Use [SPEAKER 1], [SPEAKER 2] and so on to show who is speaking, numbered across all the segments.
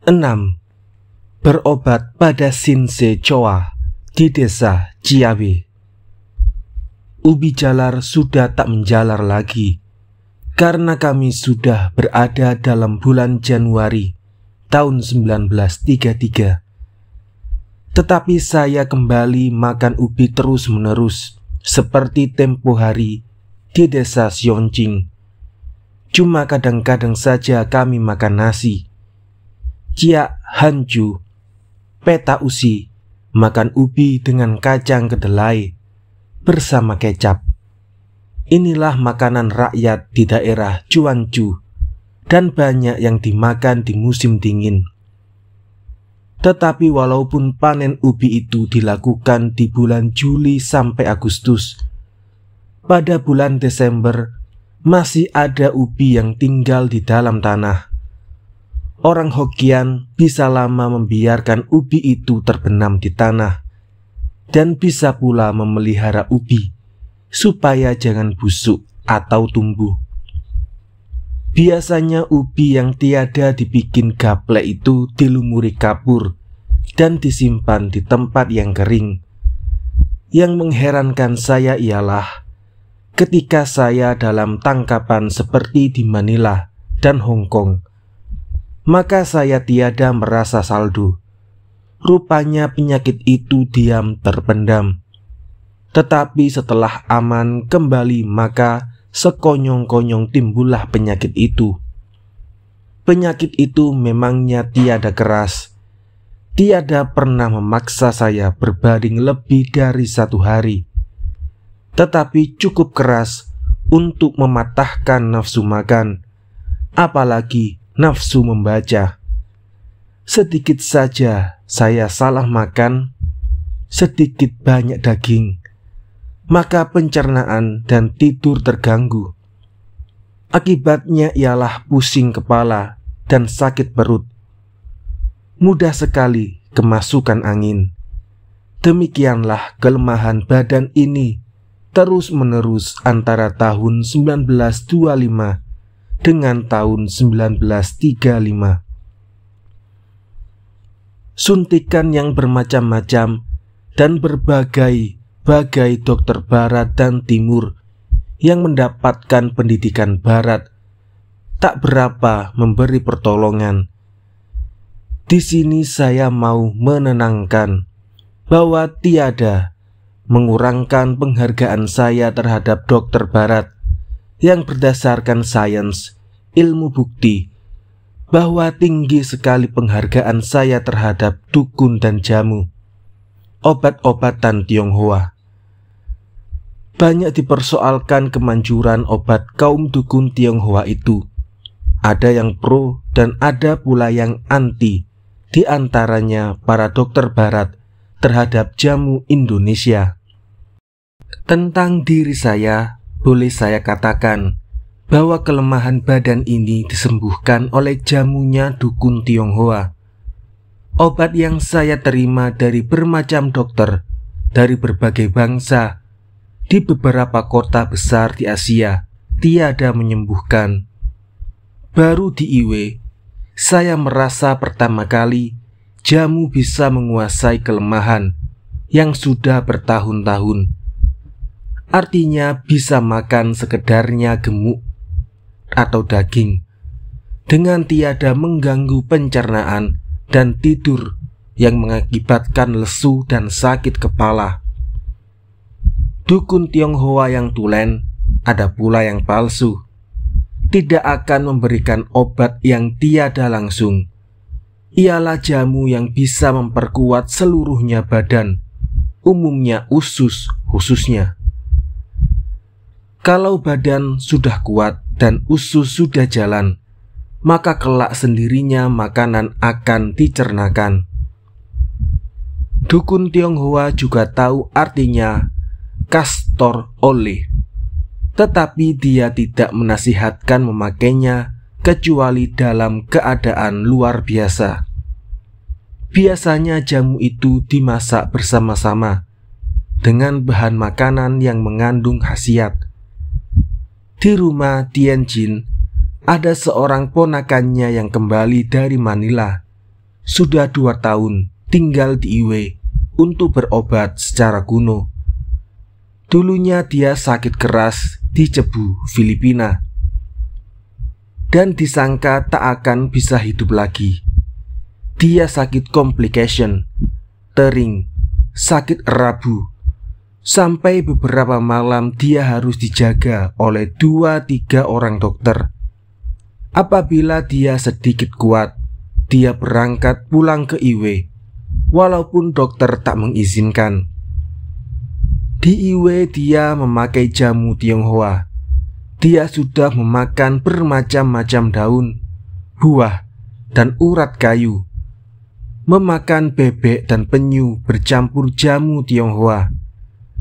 [SPEAKER 1] 6. Berobat pada Sinse Choa di desa Ciawi. Ubi jalar sudah tak menjalar lagi, karena kami sudah berada dalam bulan Januari tahun 1933. Tetapi saya kembali makan ubi terus-menerus seperti tempo hari di desa Sioncing. Cuma kadang-kadang saja kami makan nasi. Cia hancu, peta usi, makan ubi dengan kacang kedelai bersama kecap. Inilah makanan rakyat di daerah Cuancu dan banyak yang dimakan di musim dingin. Tetapi walaupun panen ubi itu dilakukan di bulan Juli sampai Agustus, pada bulan Desember masih ada ubi yang tinggal di dalam tanah. Orang Hokian bisa lama membiarkan ubi itu terbenam di tanah, dan bisa pula memelihara ubi supaya jangan busuk atau tumbuh. Biasanya ubi yang tiada dibikin gaplek itu dilumuri kapur dan disimpan di tempat yang kering. Yang mengherankan saya ialah ketika saya dalam tangkapan seperti di Manila dan Hong Kong, maka saya tiada merasa saldo. Rupanya penyakit itu diam terpendam. Tetapi setelah aman kembali, maka sekonyong-konyong timbullah penyakit itu. Penyakit itu memangnya tiada keras, tiada pernah memaksa saya berbaring lebih dari 1 hari, tetapi cukup keras untuk mematahkan nafsu makan, apalagi nafsu membaca. Sedikit saja saya salah makan, sedikit banyak daging, maka pencernaan dan tidur terganggu. Akibatnya ialah pusing kepala dan sakit perut. Mudah sekali kemasukan angin. Demikianlah kelemahan badan ini terus-menerus antara tahun 1925 dengan tahun 1935. Suntikan yang bermacam-macam dan berbagai dokter barat dan timur yang mendapatkan pendidikan barat tak berapa memberi pertolongan. Di sini saya mau menenangkan bahwa tiada mengurangkan penghargaan saya terhadap dokter barat yang berdasarkan sains, ilmu bukti, bahwa tinggi sekali penghargaan saya terhadap dukun dan jamu, obat-obatan Tionghoa. Banyak dipersoalkan kemanjuran obat kaum dukun Tionghoa itu. Ada yang pro dan ada pula yang anti, di antaranya para dokter barat terhadap jamu Indonesia. Tentang diri saya, boleh saya katakan bahwa kelemahan badan ini disembuhkan oleh jamunya dukun Tionghoa. Obat yang saya terima dari bermacam dokter dari berbagai bangsa di beberapa kota besar di Asia tiada menyembuhkan. Baru di Iwe, saya merasa pertama kali jamu bisa menguasai kelemahan yang sudah bertahun-tahun. Artinya bisa makan sekedarnya gemuk atau daging dengan tiada mengganggu pencernaan dan tidur yang mengakibatkan lesu dan sakit kepala. Dukun Tionghoa yang tulen, ada pula yang palsu, tidak akan memberikan obat yang tiada langsung. Ialah jamu yang bisa memperkuat seluruhnya badan, umumnya usus khususnya. Kalau badan sudah kuat dan usus sudah jalan, maka kelak sendirinya makanan akan dicernakan. Dukun Tionghoa juga tahu artinya castor oil, tetapi dia tidak menasihatkan memakainya kecuali dalam keadaan luar biasa. Biasanya jamu itu dimasak bersama-sama dengan bahan makanan yang mengandung khasiat. Di rumah Tianjin ada seorang ponakannya yang kembali dari Manila sudah 2 tahun tinggal di Iwe untuk berobat secara kuno. Dulunya dia sakit keras di Cebu, Filipina, dan disangka tak akan bisa hidup lagi. Dia sakit complication, tering, sakit rabu. Sampai beberapa malam dia harus dijaga oleh 2-3 orang dokter. Apabila dia sedikit kuat, dia berangkat pulang ke Iwe, walaupun dokter tak mengizinkan. Di Iwe dia memakai jamu Tionghoa. Dia sudah memakan bermacam-macam daun, buah, dan urat kayu. Memakan bebek dan penyu bercampur jamu Tionghoa.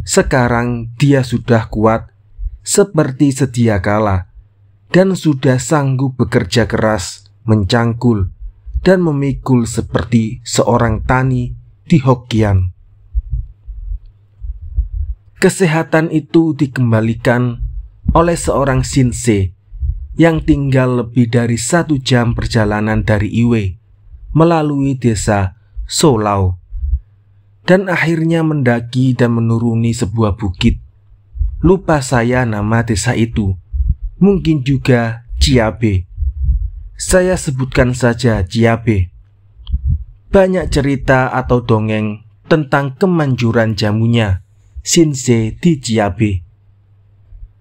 [SPEAKER 1] Sekarang dia sudah kuat seperti sedia kala dan sudah sanggup bekerja keras, mencangkul, dan memikul seperti seorang tani di Hokkien. Kesehatan itu dikembalikan oleh seorang Sinse yang tinggal lebih dari 1 jam perjalanan dari Iwe melalui desa Solau, dan akhirnya mendaki dan menuruni sebuah bukit. Lupa saya nama desa itu, mungkin juga Ciabe. Saya sebutkan saja Ciabe. Banyak cerita atau dongeng tentang kemanjuran jamunya Sinse di Ciabe.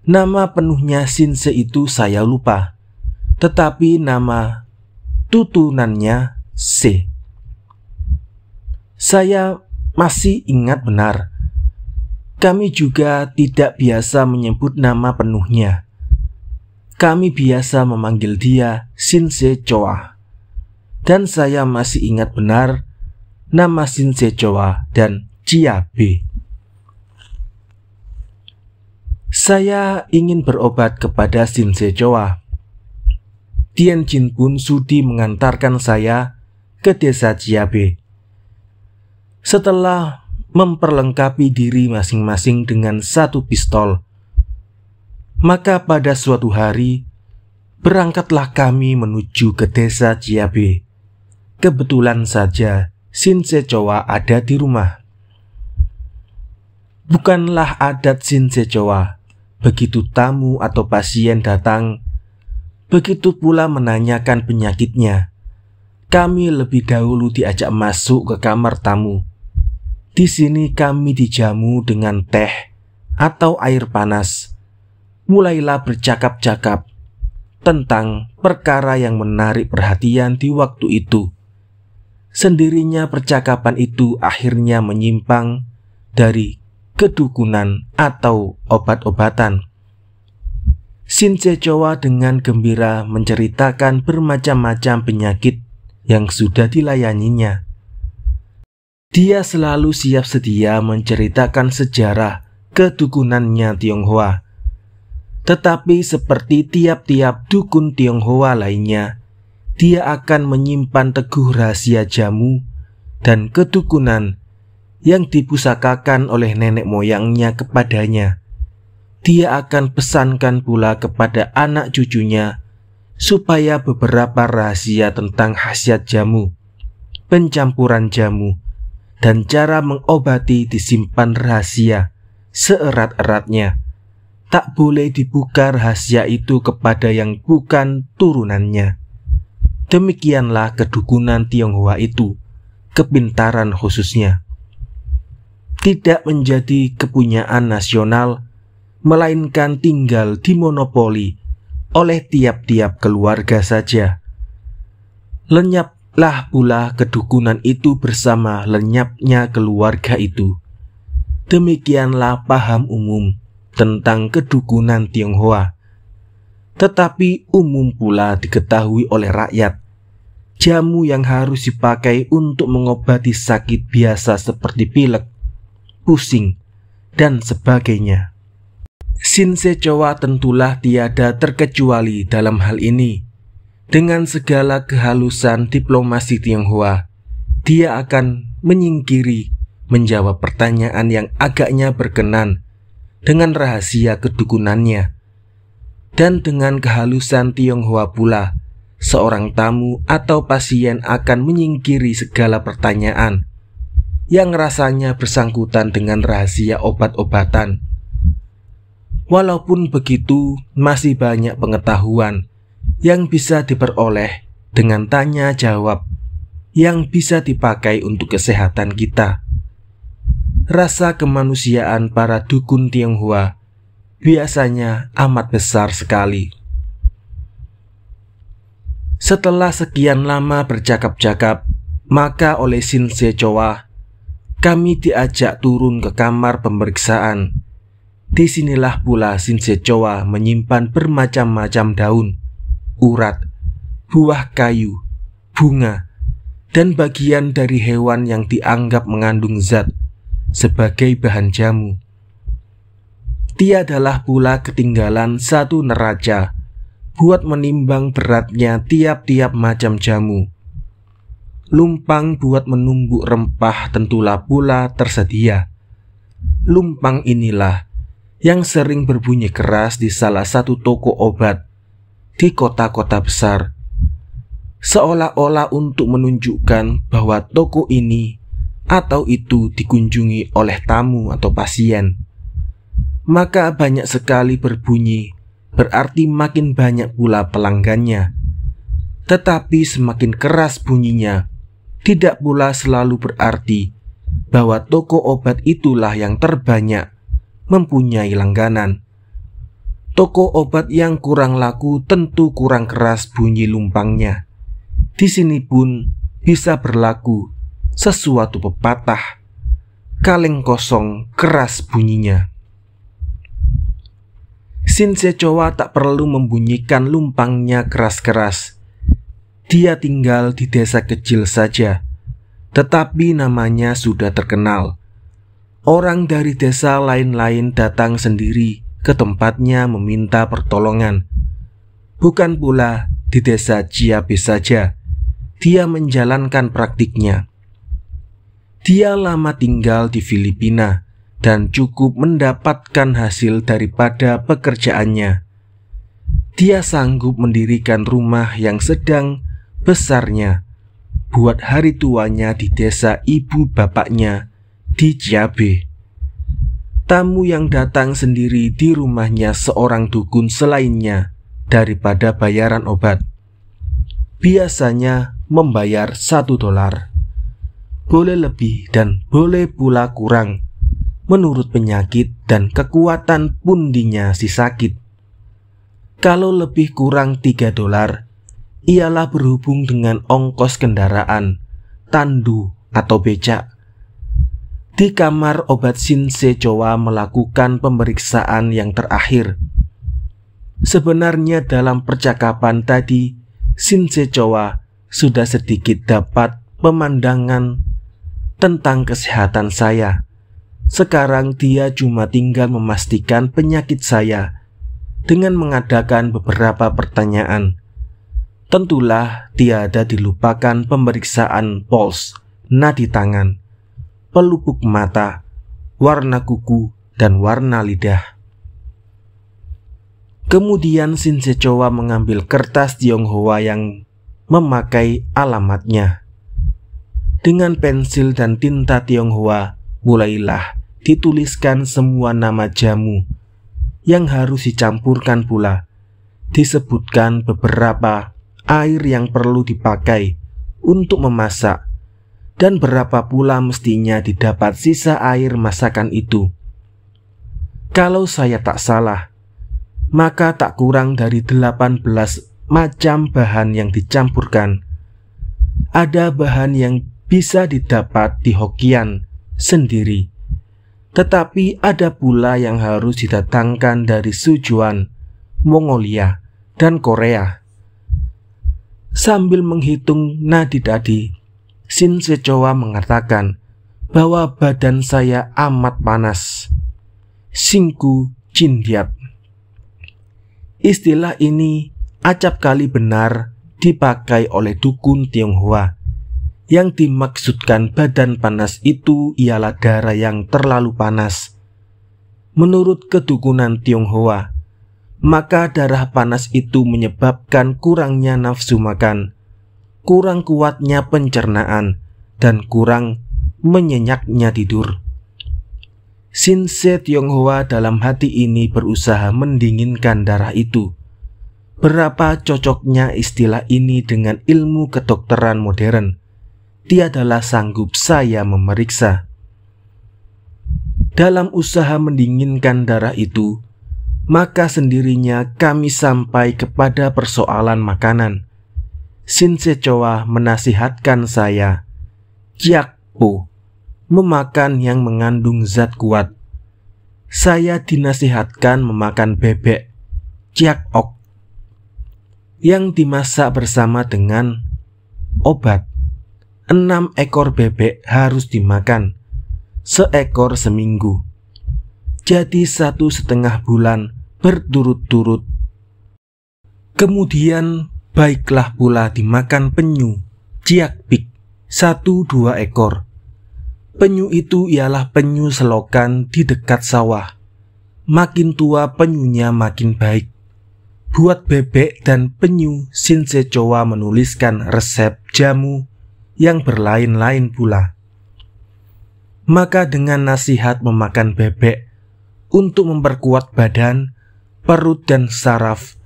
[SPEAKER 1] Nama penuhnya Sinse itu saya lupa, tetapi nama tutunannya Se. Saya masih ingat benar. Kami juga tidak biasa menyebut nama penuhnya. Kami biasa memanggil dia Sinse Choa. Dan saya masih ingat benar nama Sinse Choa dan Ciabe. Saya ingin berobat kepada Sinse Choa. Tianjin pun sudi mengantarkan saya ke desa Ciabe. Setelah memperlengkapi diri masing-masing dengan 1 pistol, maka pada suatu hari berangkatlah kami menuju ke desa Ciabe. Kebetulan saja Sinse Choa ada di rumah. Bukanlah adat Sinse Choa, begitu tamu atau pasien datang, begitu pula menanyakan penyakitnya, kami lebih dahulu diajak masuk ke kamar tamu. Di sini kami dijamu dengan teh atau air panas. Mulailah bercakap-cakap tentang perkara yang menarik perhatian di waktu itu. Sendirinya percakapan itu akhirnya menyimpang dari kedukunan atau obat-obatan. Sinse Choa dengan gembira menceritakan bermacam-macam penyakit yang sudah dilayaninya. Dia selalu siap sedia menceritakan sejarah kedukunannya Tionghoa. Tetapi seperti tiap-tiap dukun Tionghoa lainnya, dia akan menyimpan teguh rahasia jamu dan kedukunan yang dipusakakan oleh nenek moyangnya kepadanya. Dia akan pesankan pula kepada anak cucunya supaya beberapa rahasia tentang khasiat jamu, pencampuran jamu, dan cara mengobati disimpan rahasia seerat-eratnya. Tak boleh dibuka rahasia itu kepada yang bukan turunannya. Demikianlah kedukunan Tionghoa itu, kepintaran khususnya. Tidak menjadi kepunyaan nasional, melainkan tinggal dimonopoli oleh tiap-tiap keluarga saja. Lenyaplah pula kedukunan itu bersama lenyapnya keluarga itu. Demikianlah paham umum tentang kedukunan Tionghoa. Tetapi umum pula diketahui oleh rakyat, jamu yang harus dipakai untuk mengobati sakit biasa seperti pilek, pusing, dan sebagainya. Sinse Choa tentulah tiada terkecuali dalam hal ini. Dengan segala kehalusan diplomasi Tionghoa, dia akan menyingkiri menjawab pertanyaan yang agaknya berkenan dengan rahasia kedukunannya. Dan dengan kehalusan Tionghoa pula, seorang tamu atau pasien akan menyingkiri segala pertanyaan yang rasanya bersangkutan dengan rahasia obat-obatan. Walaupun begitu, masih banyak pengetahuan yang bisa diperoleh dengan tanya jawab yang bisa dipakai untuk kesehatan kita. Rasa kemanusiaan para dukun Tionghoa biasanya amat besar sekali. Setelah sekian lama bercakap-cakap, maka oleh Shin-se Chowa, kami diajak turun ke kamar pemeriksaan. Disinilah pula Shin-se Chowa menyimpan bermacam-macam daun, urat, buah kayu, bunga, dan bagian dari hewan yang dianggap mengandung zat sebagai bahan jamu. Tiadalah pula ketinggalan satu neraca buat menimbang beratnya tiap-tiap macam jamu. Lumpang buat menumbuk rempah tentulah pula tersedia. Lumpang inilah yang sering berbunyi keras di salah satu toko obat di kota-kota besar, seolah-olah untuk menunjukkan bahwa toko ini atau itu dikunjungi oleh tamu atau pasien. Maka banyak sekali berbunyi, berarti makin banyak pula pelanggannya. Tetapi semakin keras bunyinya, tidak pula selalu berarti bahwa toko obat itulah yang terbanyak mempunyai langganan. Toko obat yang kurang laku tentu kurang keras bunyi lumpangnya. Di sini pun bisa berlaku sesuatu pepatah, kaleng kosong keras bunyinya. Shin-se Chowa tak perlu membunyikan lumpangnya keras-keras. Dia tinggal di desa kecil saja, tetapi namanya sudah terkenal. Orang dari desa lain-lain datang sendiri ke tempatnya meminta pertolongan. Bukan pula di desa Jiabe saja dia menjalankan praktiknya. Dia lama tinggal di Filipina dan cukup mendapatkan hasil daripada pekerjaannya. Dia sanggup mendirikan rumah yang sedang besarnya buat hari tuanya di desa ibu bapaknya di Jiabe. Tamu yang datang sendiri di rumahnya seorang dukun selainnya daripada bayaran obat. Biasanya membayar $1. Boleh lebih dan boleh pula kurang, menurut penyakit dan kekuatan pundinya si sakit. Kalau lebih kurang $3, ialah berhubung dengan ongkos kendaraan, tandu atau becak. Di kamar obat Shin-se Chowa melakukan pemeriksaan yang terakhir. Sebenarnya dalam percakapan tadi, Shin-se Chowa sudah sedikit dapat pemandangan tentang kesehatan saya. Sekarang dia cuma tinggal memastikan penyakit saya dengan mengadakan beberapa pertanyaan. Tentulah tiada dilupakan pemeriksaan puls, nadi tangan, pelupuk mata, warna kuku, dan warna lidah. Kemudian Shin-se Chowa mengambil kertas Tionghoa yang memakai alamatnya. Dengan pensil dan tinta Tionghoa, mulailah dituliskan semua nama jamu yang harus dicampurkan pula. Disebutkan beberapa air yang perlu dipakai untuk memasak dan berapa pula mestinya didapat sisa air masakan itu. Kalau saya tak salah, maka tak kurang dari 18 macam bahan yang dicampurkan. Ada bahan yang bisa didapat di Hokkien sendiri, tetapi ada pula yang harus didatangkan dari Sichuan, Mongolia, dan Korea. Sambil menghitung nadi tadi, Shin-se Chowa mengatakan bahwa badan saya amat panas. Singku Jindiat. Istilah ini acap kali benar dipakai oleh dukun Tionghoa. Yang dimaksudkan badan panas itu ialah darah yang terlalu panas. Menurut kedukunan Tionghoa, maka darah panas itu menyebabkan kurangnya nafsu makan, kurang kuatnya pencernaan, dan kurang menyenyaknya tidur. Shinse Tionghoa dalam hati ini berusaha mendinginkan darah itu. Berapa cocoknya istilah ini dengan ilmu kedokteran modern, tiadalah sanggup saya memeriksa. Dalam usaha mendinginkan darah itu, maka sendirinya kami sampai kepada persoalan makanan. Shinse Chowa menasihatkan saya, "Jiakpo, memakan yang mengandung zat kuat." Saya dinasihatkan memakan bebek, jiakok, yang dimasak bersama dengan obat. 6 ekor bebek harus dimakan, seekor seminggu. Jadi 1,5 bulan berturut-turut. Kemudian baiklah pula dimakan penyu, jiakpik, 1-2 ekor. Penyu itu ialah penyu selokan di dekat sawah. Makin tua penyunya makin baik. Buat bebek dan penyu, Shinse Chowa menuliskan resep jamu yang berlain-lain pula. Maka dengan nasihat memakan bebek untuk memperkuat badan, perut dan saraf,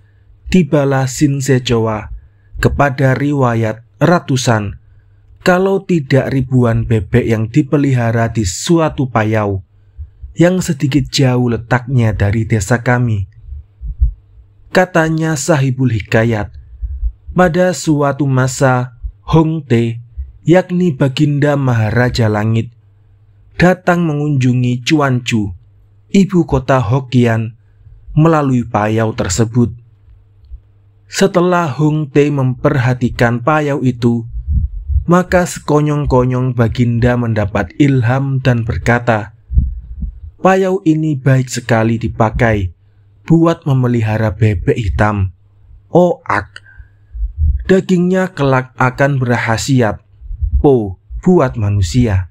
[SPEAKER 1] tibalah Shinse Chowa kepada riwayat ratusan, kalau tidak ribuan bebek yang dipelihara di suatu payau yang sedikit jauh letaknya dari desa kami. Katanya Sahibul Hikayat, pada suatu masa Hong Te, yakni Baginda Maharaja Langit, datang mengunjungi Cuancu, ibu kota Hokkien, melalui payau tersebut. Setelah Hong Te memperhatikan payau itu, maka sekonyong-konyong Baginda mendapat ilham dan berkata, "Payau ini baik sekali dipakai buat memelihara bebek hitam. Oak, dagingnya kelak akan berkhasiat po buat manusia."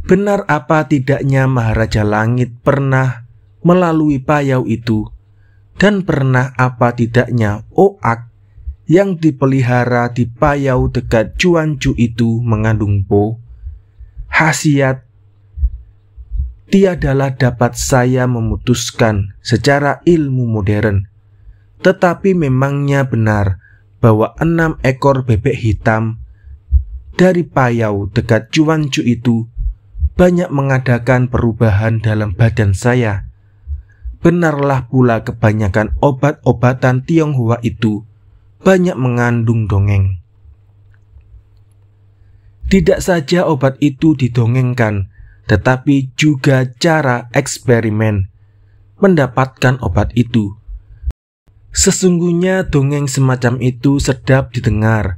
[SPEAKER 1] Benar apa tidaknya Maharaja Langit pernah melalui payau itu, dan pernah apa tidaknya oak yang dipelihara di payau dekat Cuancu itu mengandung po, khasiat. Tiadalah dapat saya memutuskan secara ilmu modern, tetapi memangnya benar bahwa 6 ekor bebek hitam dari payau dekat Cuancu itu banyak mengadakan perubahan dalam badan saya. Benarlah pula kebanyakan obat-obatan Tionghoa itu banyak mengandung dongeng. Tidak saja obat itu didongengkan, tetapi juga cara eksperimen mendapatkan obat itu. Sesungguhnya dongeng semacam itu sedap didengar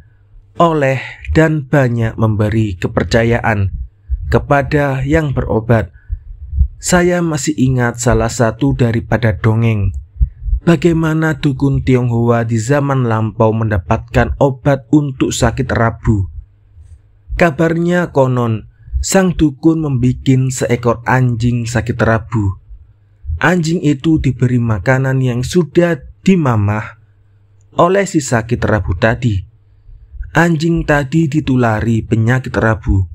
[SPEAKER 1] oleh dan banyak memberi kepercayaan kepada yang berobat. Saya masih ingat salah satu daripada dongeng, bagaimana dukun Tionghoa di zaman lampau mendapatkan obat untuk sakit rabu. Kabarnya konon sang dukun membikin seekor anjing sakit rabu. Anjing itu diberi makanan yang sudah dimamah oleh si sakit rabu tadi. Anjing tadi ditulari penyakit rabu.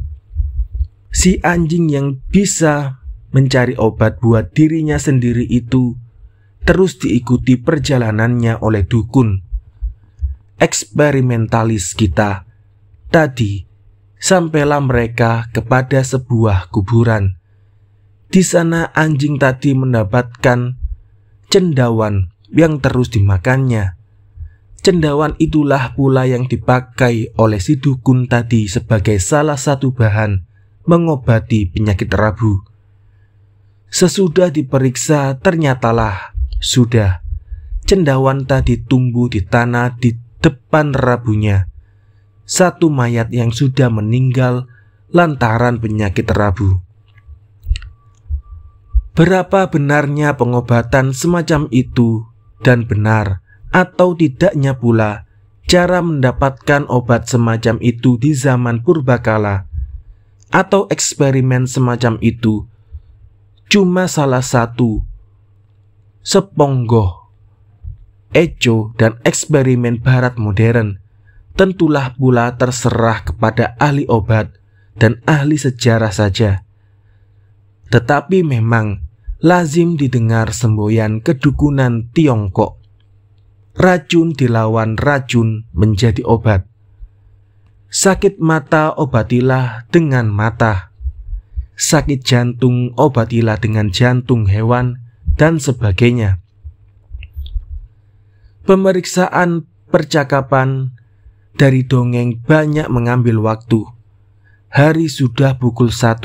[SPEAKER 1] Si anjing yang bisa mencari obat buat dirinya sendiri itu terus diikuti perjalanannya oleh dukun eksperimentalis kita tadi. Sampailah mereka kepada sebuah kuburan. Di sana anjing tadi mendapatkan cendawan yang terus dimakannya. Cendawan itulah pula yang dipakai oleh si dukun tadi sebagai salah satu bahan mengobati penyakit rabu. Sesudah diperiksa, ternyatalah sudah cendawan tadi tumbuh di tanah di depan rabunya. Satu mayat yang sudah meninggal lantaran penyakit rabu. Berapa benarnya pengobatan semacam itu, dan benar atau tidaknya pula cara mendapatkan obat semacam itu di zaman purbakala, atau eksperimen semacam itu cuma salah satu seponggoh, eco, dan eksperimen barat modern tentulah pula terserah kepada ahli obat dan ahli sejarah saja. Tetapi memang lazim didengar semboyan kedukunan Tiongkok. Racun dilawan racun menjadi obat. Sakit mata obatilah dengan mata. Sakit jantung obatilah dengan jantung hewan, dan sebagainya. Pemeriksaan percakapan dari dongeng banyak mengambil waktu. Hari sudah pukul 1.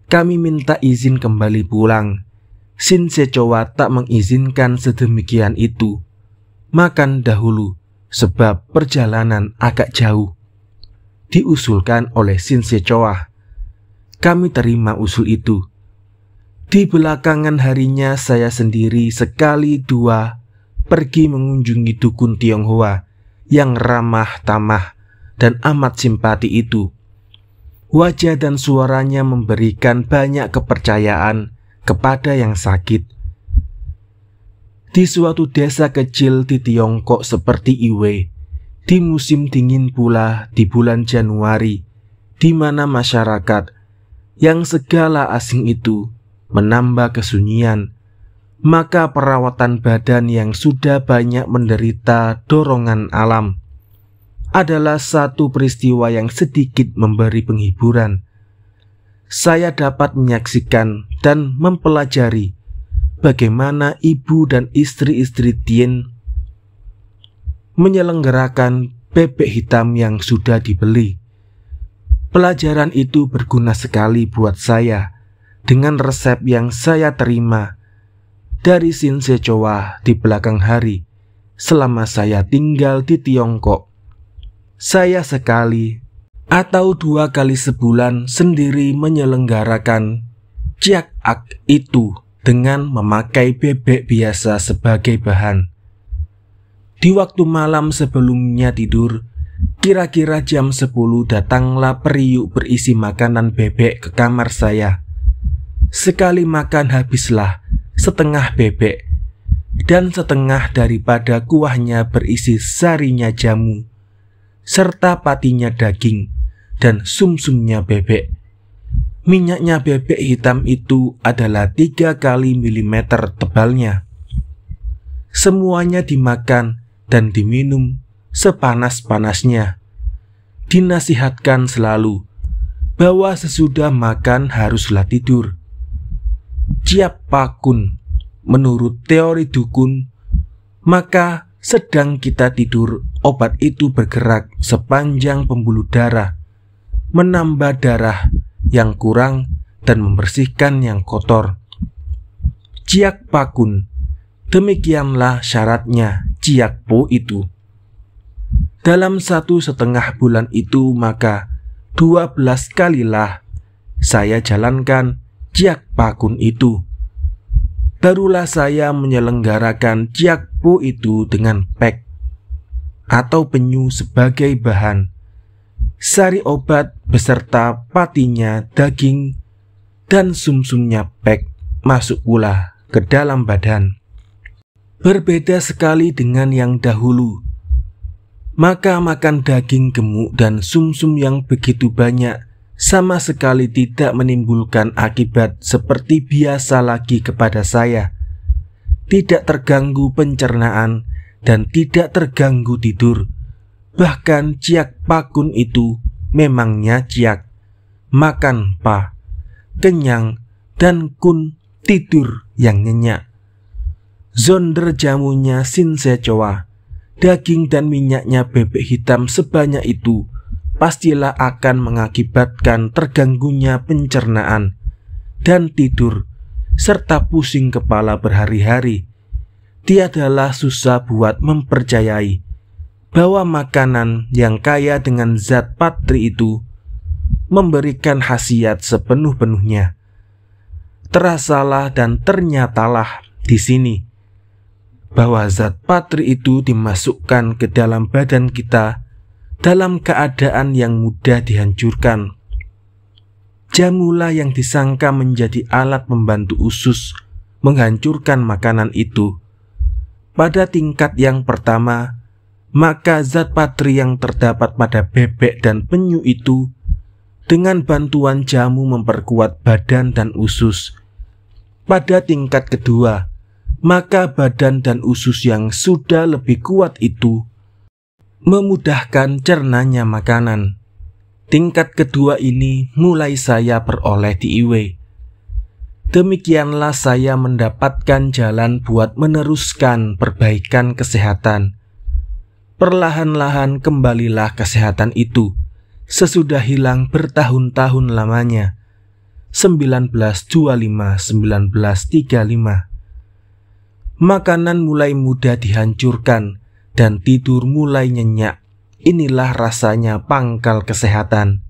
[SPEAKER 1] Kami minta izin kembali pulang. Shinse Chowa tak mengizinkan sedemikian itu. Makan dahulu, sebab perjalanan agak jauh. Diusulkan oleh Shinse Chowa. Kami terima usul itu. Di belakangan harinya saya sendiri sekali dua pergi mengunjungi dukun Tionghoa yang ramah tamah dan amat simpati itu. Wajah dan suaranya memberikan banyak kepercayaan kepada yang sakit. Di suatu desa kecil di Tiongkok seperti Iwe, di musim dingin pula di bulan Januari, di mana masyarakat yang segala asing itu menambah kesunyian, maka perawatan badan yang sudah banyak menderita dorongan alam adalah satu peristiwa yang sedikit memberi penghiburan. Saya dapat menyaksikan dan mempelajari bagaimana ibu dan istri-istri Tien menyelenggarakan bebek hitam yang sudah dibeli. Pelajaran itu berguna sekali buat saya dengan resep yang saya terima dari Shinse Chowa di belakang hari selama saya tinggal di Tiongkok. Saya sekali atau 2 kali sebulan sendiri menyelenggarakan Ciak Ak itu dengan memakai bebek biasa sebagai bahan. Di waktu malam sebelumnya tidur, kira-kira jam 10 datanglah periuk berisi makanan bebek ke kamar saya. Sekali makan habislah setengah bebek, dan setengah daripada kuahnya berisi sarinya jamu, serta patinya daging dan sumsumnya bebek. Minyaknya bebek hitam itu adalah 3 kali milimeter tebalnya. Semuanya dimakan dan diminum sepanas-panasnya. Dinasihatkan selalu bahwa sesudah makan haruslah tidur. Ciap pakun, menurut teori dukun, maka sedang kita tidur, obat itu bergerak sepanjang pembuluh darah, menambah darah yang kurang dan membersihkan yang kotor. Ciak pakun, demikianlah syaratnya Ciak Po itu. Dalam 1,5 bulan itu maka 12 kalilah saya jalankan Ciak pakun itu. Barulah saya menyelenggarakan Ciak Po itu dengan pek atau penyu sebagai bahan. Sari obat beserta patinya, daging, dan sumsumnya pek masuk pula ke dalam badan. Berbeda sekali dengan yang dahulu. Maka makan daging gemuk dan sumsum yang begitu banyak sama sekali tidak menimbulkan akibat seperti biasa lagi kepada saya. Tidak terganggu pencernaan dan tidak terganggu tidur. Bahkan Ciak pakun itu memangnya ciak, makan pa, kenyang, dan kun tidur yang nyenyak. Zonder jamunya Shinse Chowa, daging dan minyaknya bebek hitam sebanyak itu pastilah akan mengakibatkan terganggunya pencernaan dan tidur serta pusing kepala berhari-hari. Tiadalah susah buat mempercayai bahwa makanan yang kaya dengan zat patri itu memberikan khasiat sepenuh-penuhnya. Terasalah dan ternyatalah di sini bahwa zat patri itu dimasukkan ke dalam badan kita dalam keadaan yang mudah dihancurkan. Jamulah yang disangka menjadi alat membantu usus menghancurkan makanan itu. Pada tingkat yang pertama, maka zat patri yang terdapat pada bebek dan penyu itu dengan bantuan jamu memperkuat badan dan usus. Pada tingkat kedua, maka badan dan usus yang sudah lebih kuat itu memudahkan cernanya makanan. Tingkat kedua ini mulai saya peroleh di IW. Demikianlah saya mendapatkan jalan buat meneruskan perbaikan kesehatan. Perlahan-lahan kembalilah kesehatan itu sesudah hilang bertahun-tahun lamanya. 1925-1935. Makanan mulai mudah dihancurkan dan tidur mulai nyenyak. Inilah rasanya pangkal kesehatan.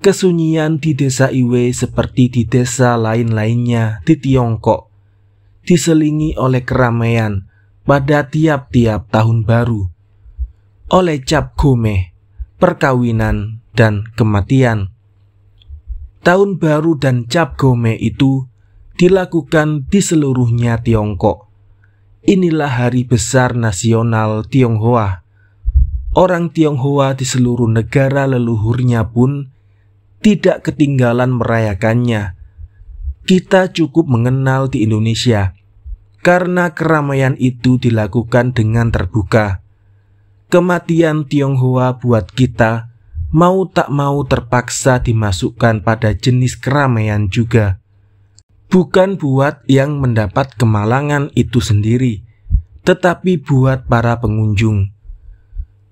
[SPEAKER 1] Kesunyian di desa Iwe seperti di desa lain-lainnya di Tiongkok diselingi oleh keramaian pada tiap-tiap tahun baru, oleh Cap Gome, perkawinan dan kematian. Tahun baru dan Cap Gome itu dilakukan di seluruhnya Tiongkok. Inilah hari besar nasional Tionghoa. Orang Tionghoa di seluruh negara leluhurnya pun tidak ketinggalan merayakannya. Kita cukup mengenal di Indonesia karena keramaian itu dilakukan dengan terbuka. Kematian Tionghoa buat kita mau tak mau terpaksa dimasukkan pada jenis keramaian juga. Bukan buat yang mendapat kemalangan itu sendiri, tetapi buat para pengunjung.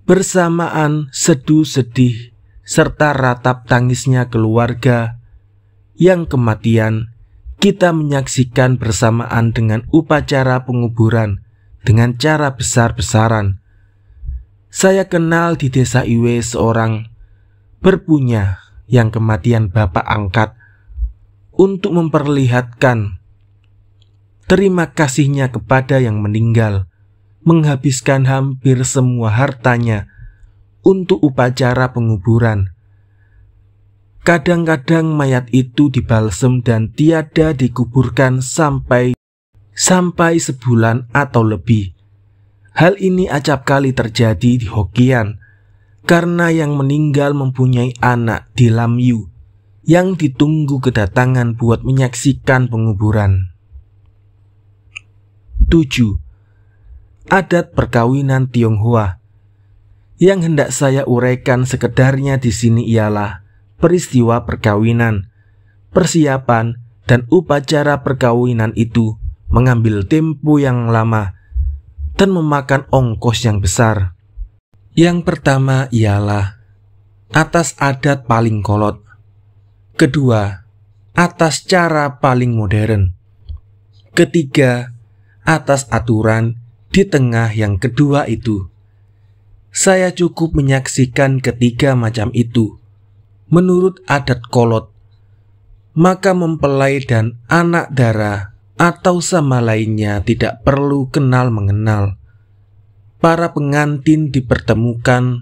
[SPEAKER 1] Bersamaan seduh sedih serta ratap tangisnya keluarga yang kematian, kita menyaksikan bersamaan dengan upacara penguburan dengan cara besar-besaran. Saya kenal di desa Iwe seorang berpunya yang kematian bapak angkat untuk memperlihatkan terima kasihnya kepada yang meninggal, menghabiskan hampir semua hartanya untuk upacara penguburan. Kadang-kadang mayat itu dibalsem dan tiada dikuburkan sampai sebulan atau lebih. Hal ini acap kali terjadi di Hokkien karena yang meninggal mempunyai anak di Lamyu yang ditunggu kedatangan buat menyaksikan penguburan. 7. Adat perkawinan Tionghoa. Yang hendak saya uraikan sekedarnya di sini ialah peristiwa perkawinan, persiapan, dan upacara perkawinan itu mengambil tempo yang lama dan memakan ongkos yang besar. Yang pertama ialah atas adat paling kolot. Kedua, atas cara paling modern. Ketiga, atas aturan di tengah yang kedua itu. Saya cukup menyaksikan ketiga macam itu. Menurut adat kolot, maka mempelai dan anak dara atau sama lainnya tidak perlu kenal mengenal. Para pengantin dipertemukan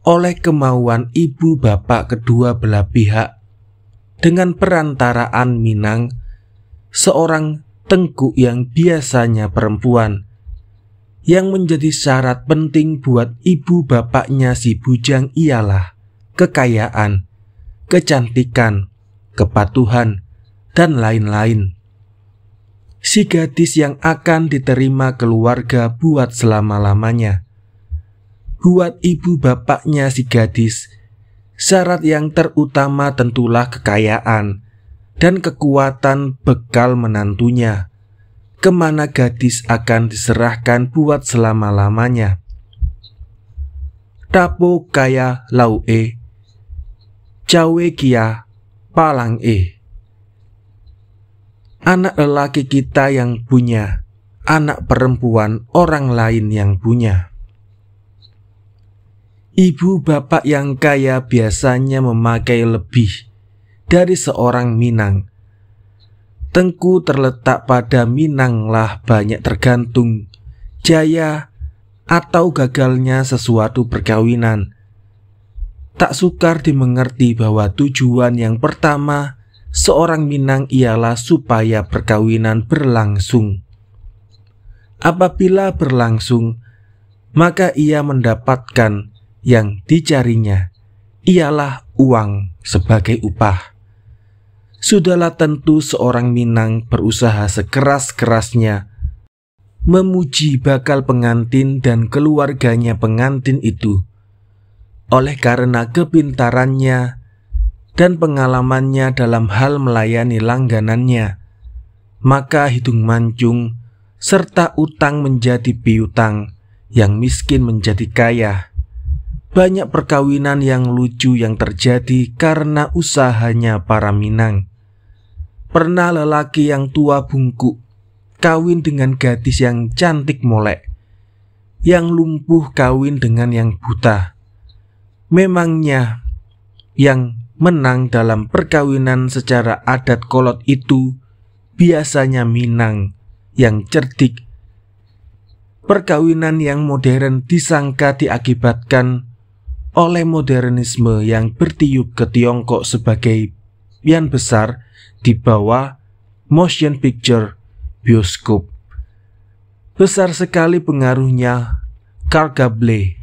[SPEAKER 1] oleh kemauan ibu bapak kedua belah pihak dengan perantaraan Minang, seorang tengku yang biasanya perempuan, yang menjadi syarat penting buat ibu bapaknya si bujang ialah kekayaan, kecantikan, kepatuhan, dan lain-lain. Si gadis yang akan diterima keluarga buat selama-lamanya. Buat ibu bapaknya si gadis, syarat yang terutama tentulah kekayaan dan kekuatan bekal menantunya, kemana gadis akan diserahkan buat selama-lamanya. Tapo kaya lau cawe kia palang Anak lelaki kita yang punya, anak perempuan orang lain yang punya. Ibu bapak yang kaya biasanya memakai lebih dari seorang Minang. Tengku terletak pada Minanglah banyak tergantung jaya atau gagalnya sesuatu perkawinan. Tak sukar dimengerti bahwa tujuan yang pertama seorang Minang ialah supaya perkawinan berlangsung. Apabila berlangsung, maka ia mendapatkan yang dicarinya, ialah uang sebagai upah. Sudahlah tentu seorang Minang berusaha sekeras-kerasnya memuji bakal pengantin dan keluarganya pengantin itu. Oleh karena kepintarannya dan pengalamannya dalam hal melayani langganannya, maka hidung mancung serta utang menjadi piutang, yang miskin menjadi kaya. Banyak perkawinan yang lucu yang terjadi karena usahanya para Minang. Pernah lelaki yang tua bungkuk kawin dengan gadis yang cantik molek, yang lumpuh kawin dengan yang buta. Memangnya yang menang dalam perkawinan secara adat kolot itu biasanya Minang yang cerdik. Perkawinan yang modern disangka diakibatkan oleh modernisme yang bertiup ke Tiongkok sebagai yang besar di bawah motion picture bioskop. Besar sekali pengaruhnya Carl Gable,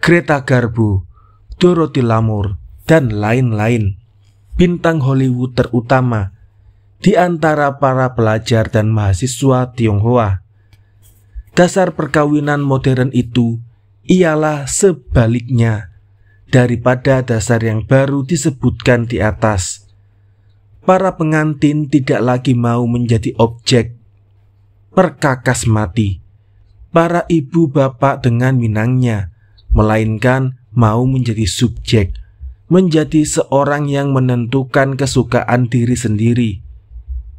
[SPEAKER 1] Greta Garbo, Dorothy Lamour, dan lain-lain bintang Hollywood terutama di antara para pelajar dan mahasiswa Tionghoa. Dasar perkawinan modern itu ialah sebaliknya daripada dasar yang baru disebutkan di atas. Para pengantin tidak lagi mau menjadi objek perkakas mati para ibu bapak dengan Minangnya, melainkan mau menjadi subjek, menjadi seorang yang menentukan kesukaan diri sendiri.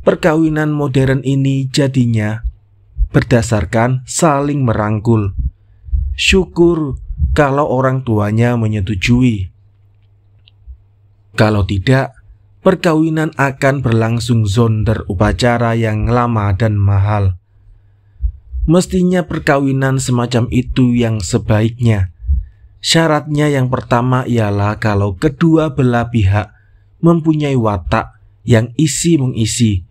[SPEAKER 1] Perkawinan modern ini jadinya berdasarkan saling merangkul. Syukur kalau orang tuanya menyetujui. Kalau tidak, perkawinan akan berlangsung zonder upacara yang lama dan mahal. Mestinya perkawinan semacam itu yang sebaiknya. Syaratnya yang pertama ialah kalau kedua belah pihak mempunyai watak yang isi mengisi.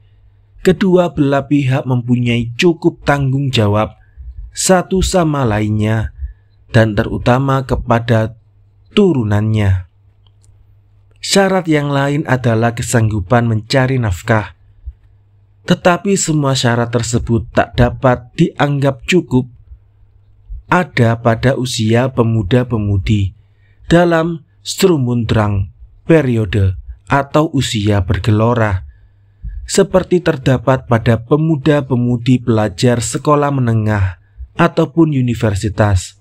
[SPEAKER 1] Kedua belah pihak mempunyai cukup tanggung jawab satu sama lainnya, dan terutama kepada turunannya. Syarat yang lain adalah kesanggupan mencari nafkah. Tetapi semua syarat tersebut tak dapat dianggap cukup ada pada usia pemuda-pemudi dalam Strumundrang periode atau usia bergelora, seperti terdapat pada pemuda-pemudi pelajar sekolah menengah ataupun universitas.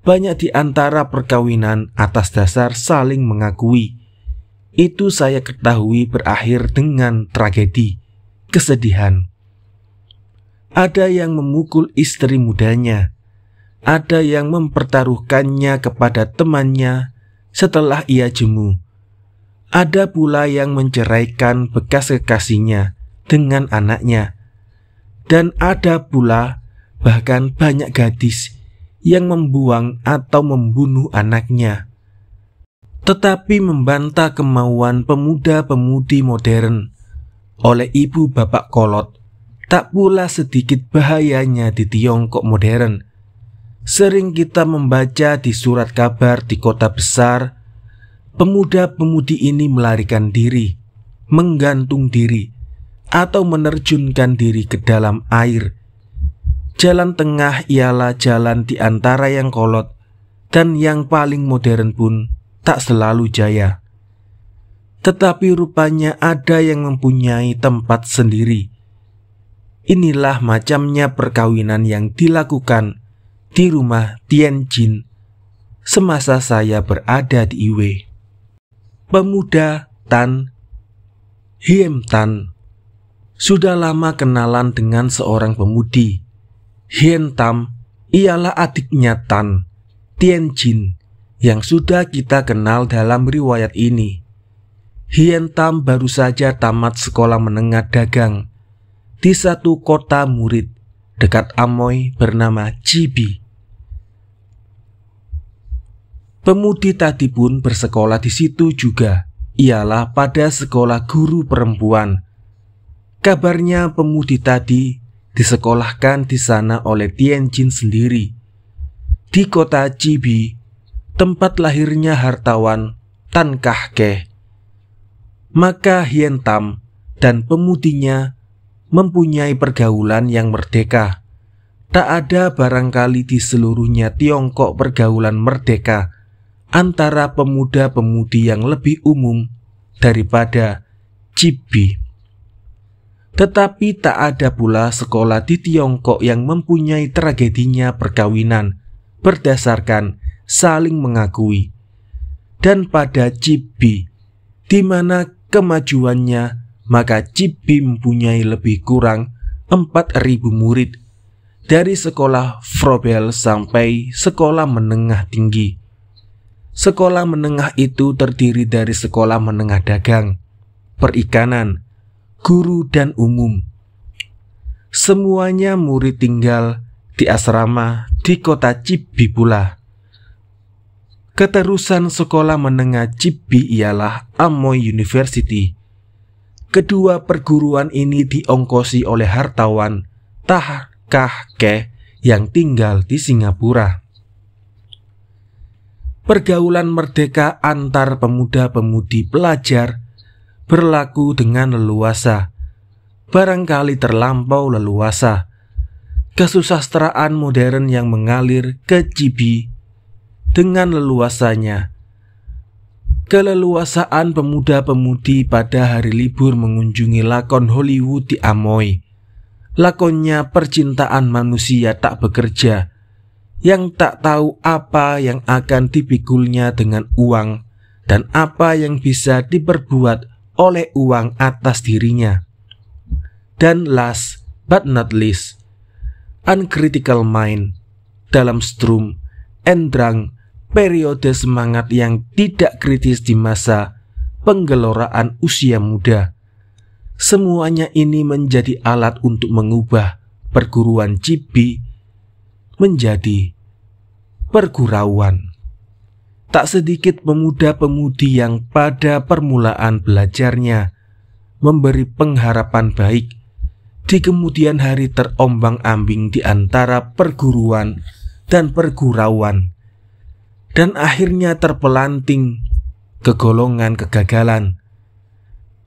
[SPEAKER 1] Banyak di antara perkawinan atas dasar saling mengakui. Itu saya ketahui berakhir dengan tragedi, kesedihan. Ada yang memukul istri mudanya, ada yang mempertaruhkannya kepada temannya setelah ia jemu. Ada pula yang menceraikan bekas kekasihnya dengan anaknya. Dan ada pula bahkan banyak gadis yang membuang atau membunuh anaknya. Tetapi membantah kemauan pemuda-pemudi modern oleh ibu bapak kolot tak pula sedikit bahayanya di Tiongkok modern. Sering kita membaca di surat kabar di kota besar, pemuda-pemudi ini melarikan diri, menggantung diri, atau menerjunkan diri ke dalam air. Jalan tengah ialah jalan di antara yang kolot dan yang paling modern pun tak selalu jaya. Tetapi rupanya ada yang mempunyai tempat sendiri. Inilah macamnya perkawinan yang dilakukan di rumah Tianjin semasa saya berada di Iwe. Pemuda Tan Hiem Tan sudah lama kenalan dengan seorang pemudi. Hien Tam ialah adiknya Tan Tianjin yang sudah kita kenal dalam riwayat ini. Hien Tam baru saja tamat sekolah menengah dagang di satu kota murid dekat Amoy bernama Chibi. Pemudi tadi pun bersekolah di situ juga, ialah pada sekolah guru perempuan. Kabarnya pemudi tadi disekolahkan di sana oleh Tianjin sendiri, di kota Chibi, tempat lahirnya hartawan Tan Kah Keh. Maka Hien Tam dan pemudinya mempunyai pergaulan yang merdeka. Tak ada barangkali di seluruhnya Tiongkok pergaulan merdeka antara pemuda-pemudi yang lebih umum daripada Chibi. Tetapi tak ada pula sekolah di Tiongkok yang mempunyai tragedinya perkawinan berdasarkan saling mengakui. Dan pada Chibi, di mana kemajuannya, maka Chibi mempunyai lebih kurang 4.000 murid, dari sekolah Frobel sampai sekolah menengah tinggi. Sekolah menengah itu terdiri dari sekolah menengah dagang, perikanan, guru, dan umum. Semuanya murid tinggal di asrama di kota Chibi pula. Keterusan sekolah menengah Chibi ialah Amoy University. Kedua perguruan ini diongkosi oleh hartawan Tan Kah Keh yang tinggal di Singapura. Pergaulan merdeka antar pemuda-pemudi pelajar berlaku dengan leluasa, barangkali terlampau leluasa. Kesusastraan modern yang mengalir ke Chibi dengan leluasanya. Keleluasaan pemuda-pemudi pada hari libur mengunjungi lakon Hollywood di Amoy. Lakonnya percintaan manusia tak bekerja, yang tak tahu apa yang akan dipikulnya dengan uang dan apa yang bisa diperbuat oleh uang atas dirinya. Dan last but not least, Uncritical Mind dalam Strum and Drang, periode semangat yang tidak kritis di masa penggeloraan usia muda. Semuanya ini menjadi alat untuk mengubah perguruan Chibi menjadi pergurauan. Tak sedikit pemuda-pemudi yang pada permulaan belajarnya memberi pengharapan baik, di kemudian hari terombang-ambing di antara perguruan dan pergurauan, dan akhirnya terpelanting ke golongan kegagalan.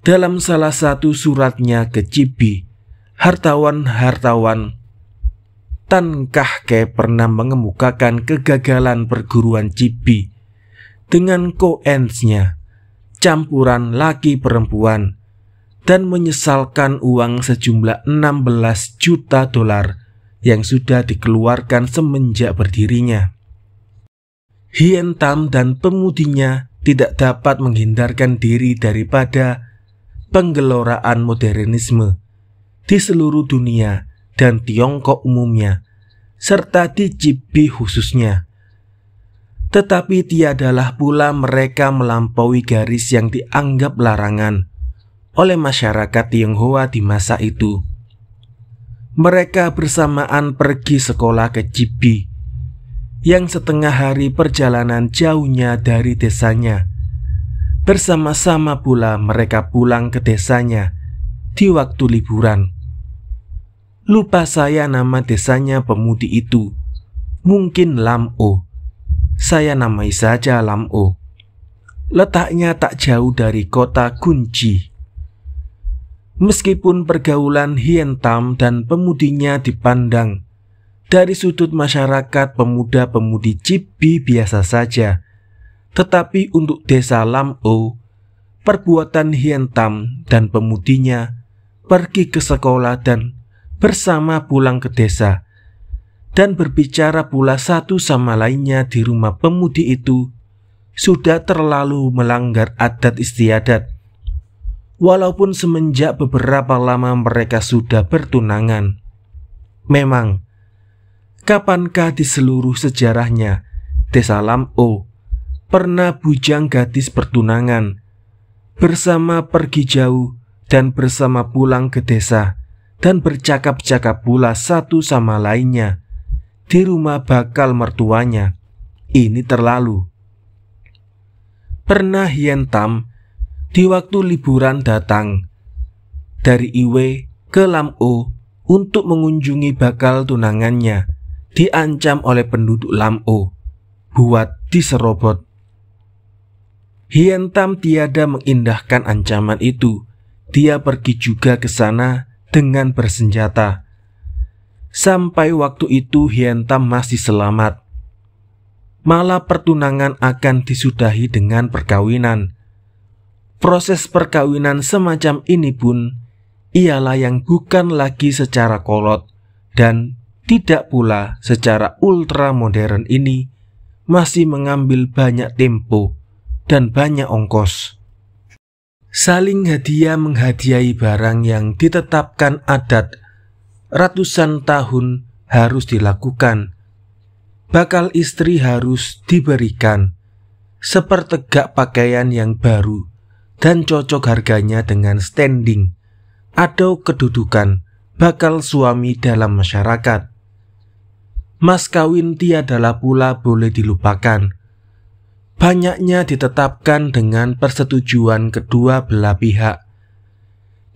[SPEAKER 1] Dalam salah satu suratnya ke Chibi, hartawan Tan Kah Keh pernah mengemukakan kegagalan perguruan Chibi dengan koensnya, campuran laki perempuan, dan menyesalkan uang sejumlah 16 juta dolar yang sudah dikeluarkan semenjak berdirinya. Hien Tam dan pemudinya tidak dapat menghindarkan diri daripada penggeloraan modernisme di seluruh dunia dan Tiongkok umumnya, serta di Chibi khususnya. Tetapi tiadalah pula mereka melampaui garis yang dianggap larangan oleh masyarakat Tionghoa di masa itu. Mereka bersamaan pergi sekolah ke Chibi, yang setengah hari perjalanan jauhnya dari desanya. Bersama-sama pula mereka pulang ke desanya di waktu liburan. Lupa saya nama desanya pemudi itu. Mungkin Lam O. Saya namai saja Lam O. Letaknya tak jauh dari kota Kunci. Meskipun pergaulan Hien Tam dan pemudinya dipandang dari sudut masyarakat pemuda-pemudi Chibi biasa saja, tetapi untuk desa Lam O, perbuatan Hien Tam dan pemudinya pergi ke sekolah dan bersama pulang ke desa, dan berbicara pula satu sama lainnya di rumah pemudi itu, sudah terlalu melanggar adat istiadat. Walaupun semenjak beberapa lama mereka sudah bertunangan. Memang, kapankah di seluruh sejarahnya desa Lam O pernah bujang gadis bertunangan, bersama pergi jauh dan bersama pulang ke desa, dan bercakap-cakap pula satu sama lainnya di rumah bakal mertuanya? Ini terlalu. Pernah Hien Tam di waktu liburan datang dari Iwe ke Lam-o untuk mengunjungi bakal tunangannya, diancam oleh penduduk Lam-o buat diserobot. Hien Tam tiada mengindahkan ancaman itu. Dia pergi juga ke sana dengan bersenjata. Sampai waktu itu Hien Tam masih selamat. Malah pertunangan akan disudahi dengan perkawinan. Proses perkawinan semacam ini pun ialah yang bukan lagi secara kolot dan tidak pula secara ultra modern ini masih mengambil banyak tempo dan banyak ongkos. Saling hadiah menghadiahi barang yang ditetapkan adat ratusan tahun harus dilakukan. Bakal istri harus diberikan sepertegak pakaian yang baru dan cocok harganya dengan standing atau kedudukan bakal suami dalam masyarakat. Mas kawin tiadalah pula boleh dilupakan. Banyaknya ditetapkan dengan persetujuan kedua belah pihak.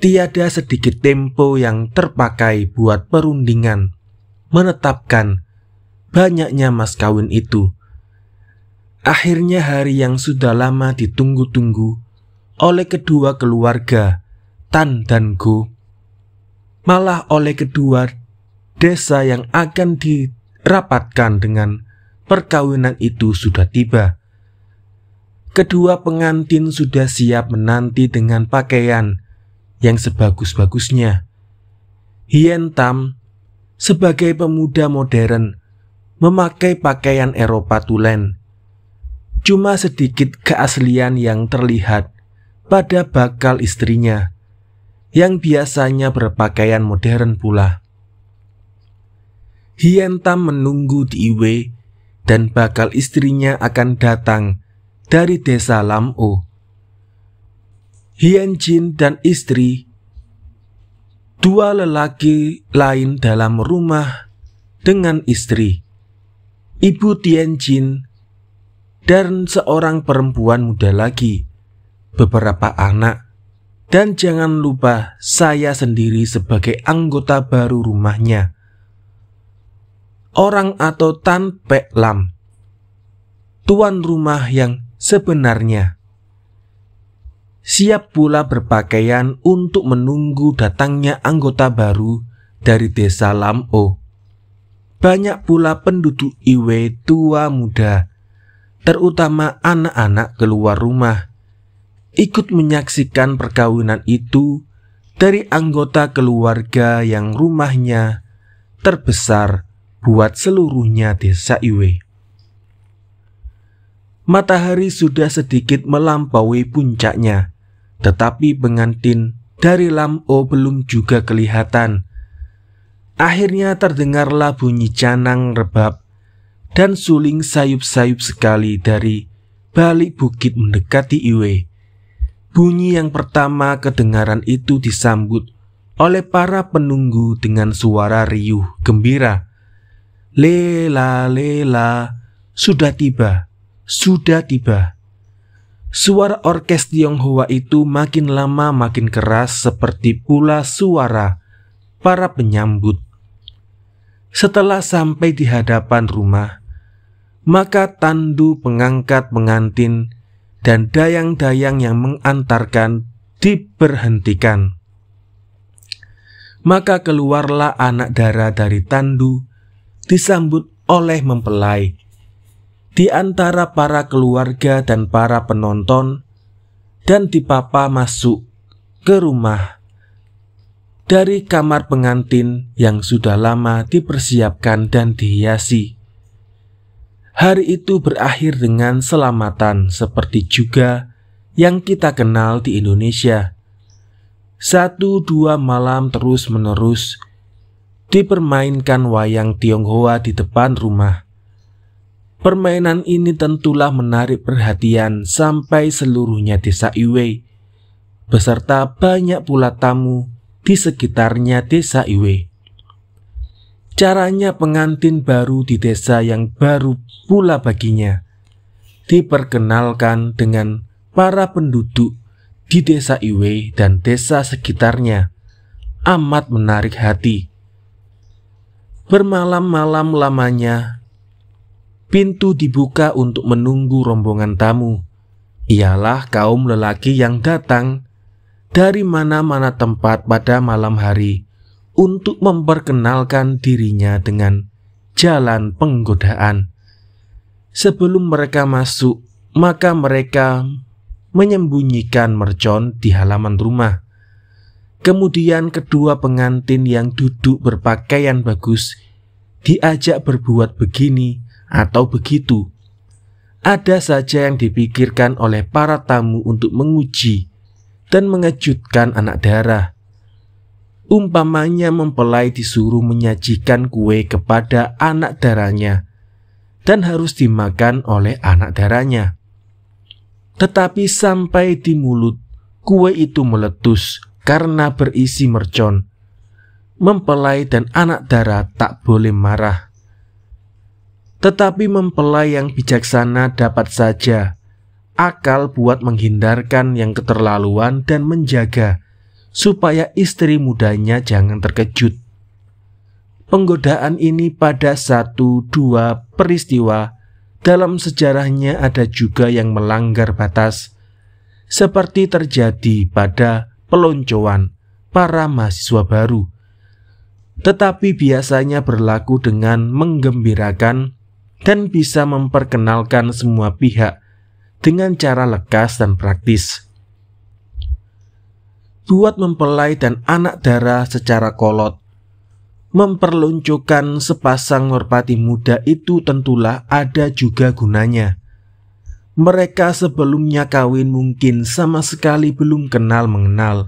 [SPEAKER 1] Tiada sedikit tempo yang terpakai buat perundingan menetapkan banyaknya mas kawin itu. Akhirnya hari yang sudah lama ditunggu-tunggu oleh kedua keluarga Tan dan Go, malah oleh kedua desa yang akan dirapatkan dengan perkawinan itu sudah tiba. Kedua pengantin sudah siap menanti dengan pakaian yang sebagus-bagusnya. Hien Tam sebagai pemuda modern memakai pakaian Eropa tulen. Cuma sedikit keaslian yang terlihat pada bakal istrinya yang biasanya berpakaian modern pula. Hien Tam menunggu di Iwe dan bakal istrinya akan datang dari desa Lam-o. Hien Jin dan istri, dua lelaki lain dalam rumah dengan istri, Ibu Tien Jin, dan seorang perempuan muda lagi, beberapa anak, dan jangan lupa saya sendiri sebagai anggota baru rumahnya. Orang atau Tan Pek Lam, tuan rumah yang sebenarnya, siap pula berpakaian untuk menunggu datangnya anggota baru dari desa Lam-o. Banyak pula penduduk Iwe tua muda, terutama anak-anak keluar rumah, ikut menyaksikan perkawinan itu dari anggota keluarga yang rumahnya terbesar buat seluruhnya desa Iwe. Matahari sudah sedikit melampaui puncaknya, tetapi pengantin dari Lam-o belum juga kelihatan. Akhirnya terdengarlah bunyi canang rebab dan suling sayup-sayup sekali dari balik bukit mendekati Iwe. Bunyi yang pertama kedengaran itu disambut oleh para penunggu dengan suara riuh gembira. Lela, lela, sudah tiba. Sudah tiba. Suara orkes Tionghoa itu makin lama makin keras seperti pula suara para penyambut. Setelah sampai di hadapan rumah, maka tandu pengangkat pengantin dan dayang-dayang yang mengantarkan diberhentikan. Maka keluarlah anak dara dari tandu disambut oleh mempelai. Di antara para keluarga dan para penonton, dan dipapa masuk ke rumah dari kamar pengantin yang sudah lama dipersiapkan dan dihiasi. Hari itu berakhir dengan selamatan seperti juga yang kita kenal di Indonesia. 1-2 malam terus-menerus dipermainkan wayang Tionghoa di depan rumah. Permainan ini tentulah menarik perhatian sampai seluruhnya desa Iwe, beserta banyak pula tamu di sekitarnya desa Iwe. Caranya pengantin baru di desa yang baru pula baginya diperkenalkan dengan para penduduk di desa Iwe dan desa sekitarnya amat menarik hati. Bermalam-malam lamanya, pintu dibuka untuk menunggu rombongan tamu. Ialah kaum lelaki yang datang dari mana-mana tempat pada malam hari untuk memperkenalkan dirinya dengan jalan penggodaan. Sebelum mereka masuk, maka mereka menyembunyikan mercon di halaman rumah. Kemudian kedua pengantin yang duduk berpakaian bagus diajak berbuat begini atau begitu. Ada saja yang dipikirkan oleh para tamu untuk menguji dan mengejutkan anak dara. Umpamanya mempelai disuruh menyajikan kue kepada anak daranya dan harus dimakan oleh anak daranya. Tetapi sampai di mulut, kue itu meletus karena berisi mercon. Mempelai dan anak dara tak boleh marah. Tetapi mempelai yang bijaksana dapat saja akal buat menghindarkan yang keterlaluan dan menjaga supaya istri mudanya jangan terkejut. Penggodaan ini pada 1-2 peristiwa dalam sejarahnya ada juga yang melanggar batas, seperti terjadi pada peloncoan para mahasiswa baru. Tetapi biasanya berlaku dengan menggembirakan dan bisa memperkenalkan semua pihak dengan cara lekas dan praktis. Buat mempelai dan anak dara secara kolot, memperluncukan sepasang merpati muda itu tentulah ada juga gunanya. Mereka sebelumnya kawin mungkin sama sekali belum kenal mengenal.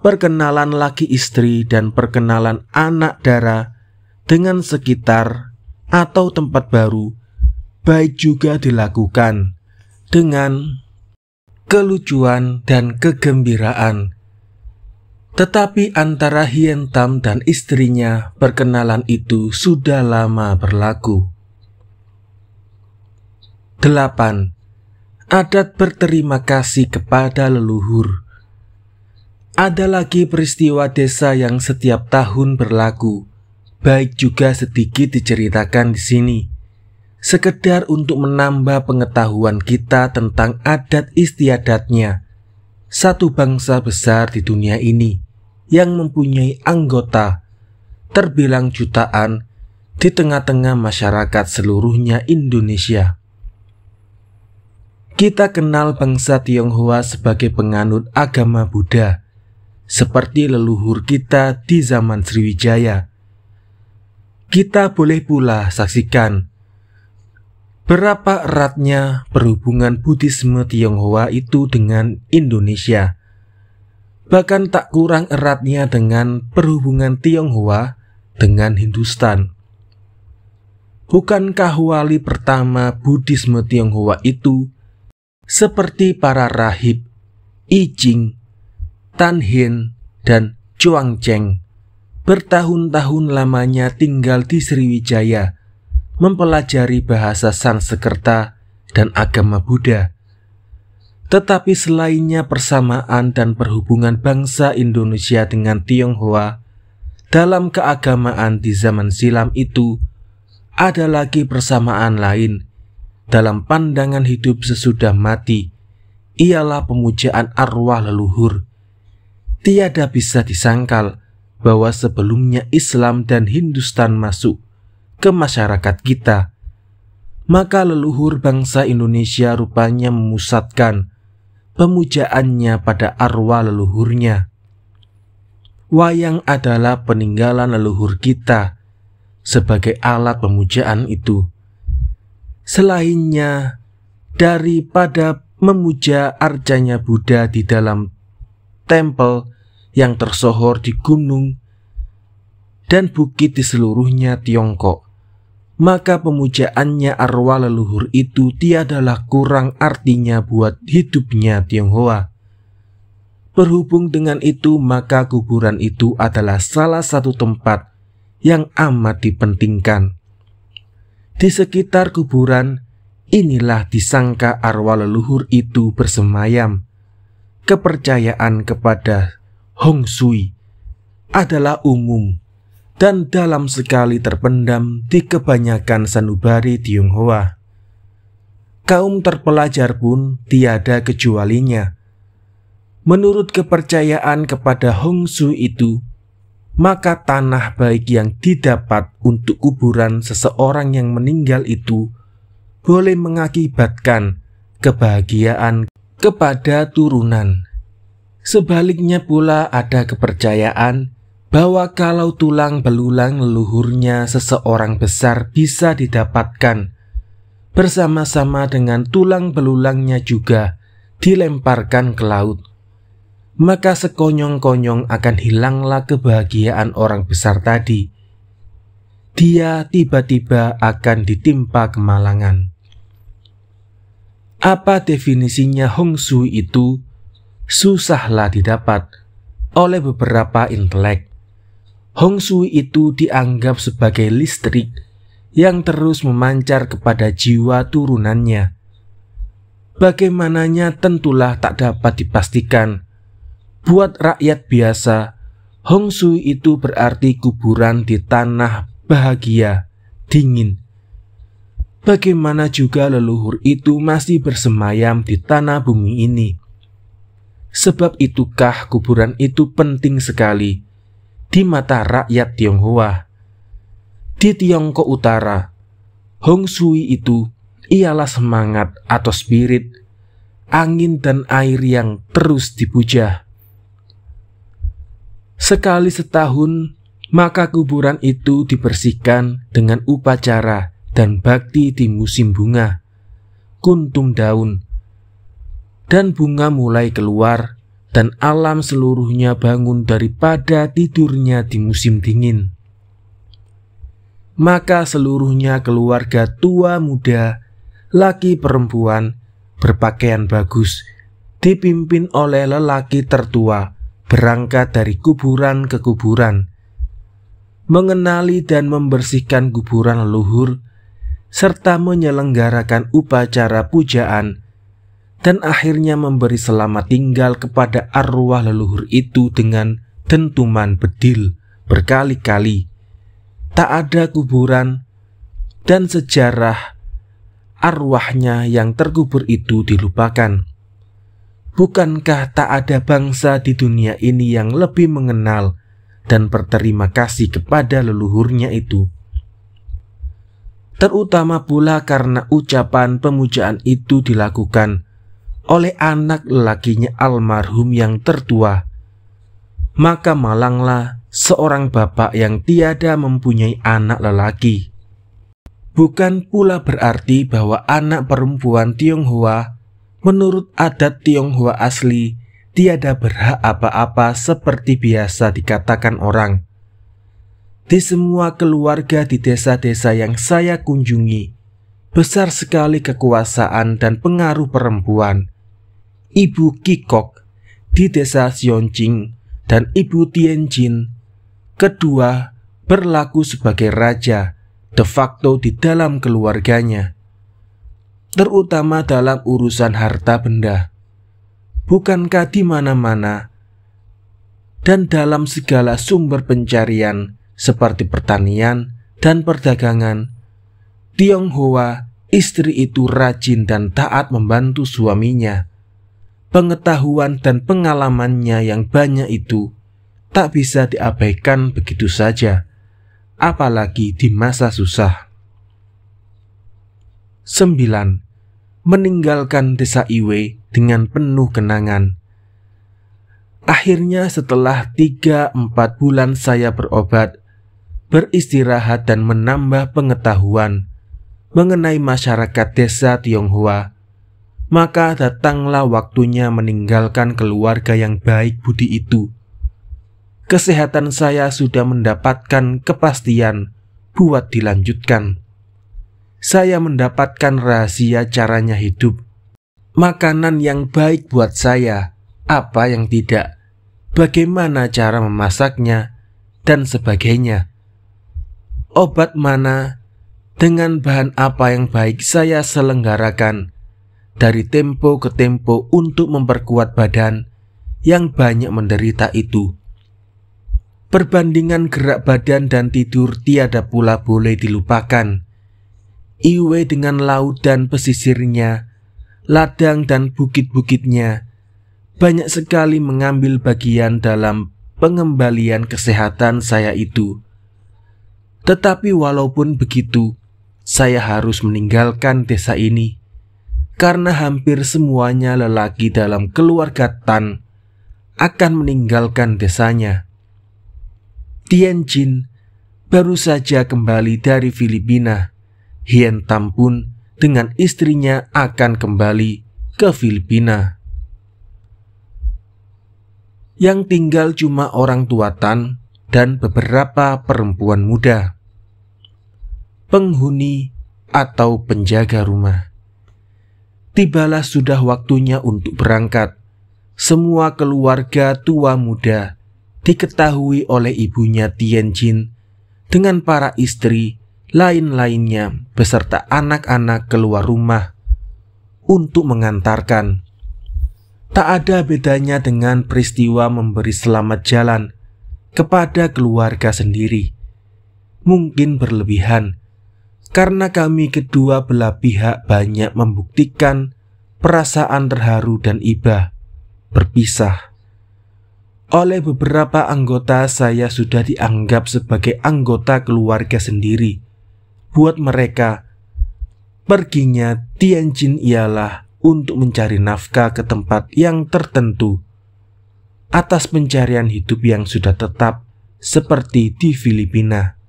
[SPEAKER 1] Perkenalan laki istri dan perkenalan anak dara dengan sekitar atau tempat baru baik juga dilakukan dengan kelucuan dan kegembiraan. Tetapi antara Hientam dan istrinya perkenalan itu sudah lama berlaku. 8. Adat berterima kasih kepada leluhur. Ada lagi peristiwa desa yang setiap tahun berlaku, baik juga sedikit diceritakan di sini, sekedar untuk menambah pengetahuan kita tentang adat istiadatnya satu bangsa besar di dunia ini yang mempunyai anggota terbilang jutaan di tengah-tengah masyarakat seluruhnya Indonesia. Kita kenal bangsa Tionghoa sebagai penganut agama Buddha, seperti leluhur kita di zaman Sriwijaya. Kita boleh pula saksikan berapa eratnya perhubungan Buddhisme Tionghoa itu dengan Indonesia. Bahkan tak kurang eratnya dengan perhubungan Tionghoa dengan Hindustan. Bukankah wali pertama Buddhisme Tionghoa itu seperti para rahib I Ching, Tan Hien, dan Chuang Cheng bertahun-tahun lamanya tinggal di Sriwijaya, mempelajari bahasa Sanskerta dan agama Buddha. Tetapi selainnya persamaan dan perhubungan bangsa Indonesia dengan Tionghoa dalam keagamaan di zaman silam itu, ada lagi persamaan lain dalam pandangan hidup sesudah mati, ialah pemujaan arwah leluhur. Tiada bisa disangkal bahwa sebelumnya Islam dan Hindustan masuk ke masyarakat kita, maka leluhur bangsa Indonesia rupanya memusatkan pemujaannya pada arwah leluhurnya. Wayang adalah peninggalan leluhur kita sebagai alat pemujaan itu. Selainnya daripada memuja arcanya Buddha di dalam tempel yang tersohor di gunung dan bukit di seluruhnya Tiongkok, maka pemujaannya arwah leluhur itu tiadalah kurang artinya buat hidupnya Tionghoa. Berhubung dengan itu, maka kuburan itu adalah salah satu tempat yang amat dipentingkan. Di sekitar kuburan inilah disangka arwah leluhur itu bersemayam. kepercayaan kepada Hong Shui adalah umum dan dalam sekali terpendam di kebanyakan sanubari Tionghoa. Kaum terpelajar pun tiada kecualinya. Menurut kepercayaan kepada Hong Shui itu, maka tanah baik yang didapat untuk kuburan seseorang yang meninggal itu boleh mengakibatkan kebahagiaan kepada turunan. Sebaliknya pula ada kepercayaan bahwa kalau tulang belulang leluhurnya seseorang besar bisa didapatkan, bersama-sama dengan tulang belulangnya juga dilemparkan ke laut, maka sekonyong-konyong akan hilanglah kebahagiaan orang besar tadi. Dia tiba-tiba akan ditimpa kemalangan. Apa definisinya Hong Shui itu? Susahlah didapat oleh beberapa intelek. Hong Shui itu dianggap sebagai listrik yang terus memancar kepada jiwa turunannya. Bagaimananya tentulah tak dapat dipastikan. Buat rakyat biasa, Hong Shui itu berarti kuburan di tanah bahagia, dingin. Bagaimana juga leluhur itu masih bersemayam di tanah bumi ini. Sebab itukah kuburan itu penting sekali di mata rakyat Tionghoa. Di Tiongkok Utara, Hong Shui itu ialah semangat atau spirit, angin dan air yang terus dipuja. Sekali setahun, maka kuburan itu dibersihkan dengan upacara dan bakti di musim bunga, kuntum daun, dan bunga mulai keluar, dan alam seluruhnya bangun daripada tidurnya di musim dingin. Maka seluruhnya keluarga tua muda, laki perempuan, berpakaian bagus, dipimpin oleh lelaki tertua, berangkat dari kuburan ke kuburan, mengenali dan membersihkan kuburan leluhur, serta menyelenggarakan upacara pujaan, dan akhirnya memberi selamat tinggal kepada arwah leluhur itu dengan dentuman bedil berkali-kali. Tak ada kuburan dan sejarah arwahnya yang terkubur itu dilupakan. Bukankah tak ada bangsa di dunia ini yang lebih mengenal dan berterima kasih kepada leluhurnya itu? Terutama pula karena ucapan pemujaan itu dilakukan oleh anak lelakinya almarhum yang tertua. Maka malanglah seorang bapak yang tiada mempunyai anak lelaki. Bukan pula berarti bahwa anak perempuan Tionghoa menurut adat Tionghoa asli tiada berhak apa-apa seperti biasa dikatakan orang. Di semua keluarga di desa-desa yang saya kunjungi, besar sekali kekuasaan dan pengaruh perempuan. Ibu Kikok di desa Sionjing dan Ibu Tianjin, kedua berlaku sebagai raja de facto di dalam keluarganya, terutama dalam urusan harta benda. Bukankah di mana-mana dan dalam segala sumber pencarian seperti pertanian dan perdagangan, Tionghoa istri itu rajin dan taat membantu suaminya. Pengetahuan dan pengalamannya yang banyak itu tak bisa diabaikan begitu saja, apalagi di masa susah. 9. Meninggalkan desa Iwe dengan penuh kenangan. Akhirnya setelah 3-4 bulan saya berobat, beristirahat dan menambah pengetahuan mengenai masyarakat desa Tionghoa, maka datanglah waktunya meninggalkan keluarga yang baik budi itu. Kesehatan saya sudah mendapatkan kepastian buat dilanjutkan. Saya mendapatkan rahasia caranya hidup, makanan yang baik buat saya, apa yang tidak, bagaimana cara memasaknya, dan sebagainya. Obat mana, dengan bahan apa yang baik saya selenggarakan, dari tempo ke tempo untuk memperkuat badan yang banyak menderita itu. Perbandingan gerak badan dan tidur tiada pula boleh dilupakan. Iwe dengan laut dan pesisirnya, ladang dan bukit-bukitnya, banyak sekali mengambil bagian dalam pengembalian kesehatan saya itu. Tetapi walaupun begitu, saya harus meninggalkan desa ini, karena hampir semuanya lelaki dalam keluarga Tan akan meninggalkan desanya. Tianjin baru saja kembali dari Filipina. Hien Tam pun dengan istrinya akan kembali ke Filipina. Yang tinggal cuma orang tua Tan dan beberapa perempuan muda, penghuni atau penjaga rumah. Tibalah sudah waktunya untuk berangkat. Semua keluarga tua muda diketahui oleh ibunya Tianjin dengan para istri lain-lainnya beserta anak-anak keluar rumah untuk mengantarkan. Tak ada bedanya dengan peristiwa memberi selamat jalan kepada keluarga sendiri. Mungkin berlebihan, karena kami kedua belah pihak banyak membuktikan perasaan terharu dan iba berpisah. Oleh beberapa anggota saya sudah dianggap sebagai anggota keluarga sendiri. Buat mereka, perginya Tianjin ialah untuk mencari nafkah ke tempat yang tertentu atas pencarian hidup yang sudah tetap seperti di Filipina.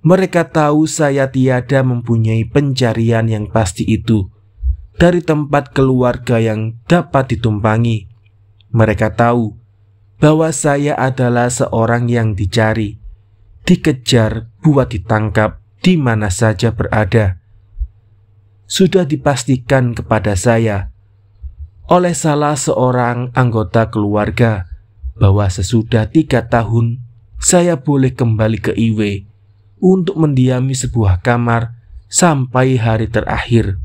[SPEAKER 1] Mereka tahu saya tiada mempunyai pencarian yang pasti itu dari tempat keluarga yang dapat ditumpangi. Mereka tahu bahwa saya adalah seorang yang dicari, dikejar buat ditangkap di mana saja berada. Sudah dipastikan kepada saya oleh salah seorang anggota keluarga bahwa sesudah 3 tahun saya boleh kembali ke Iwe untuk mendiami sebuah kamar sampai hari terakhir.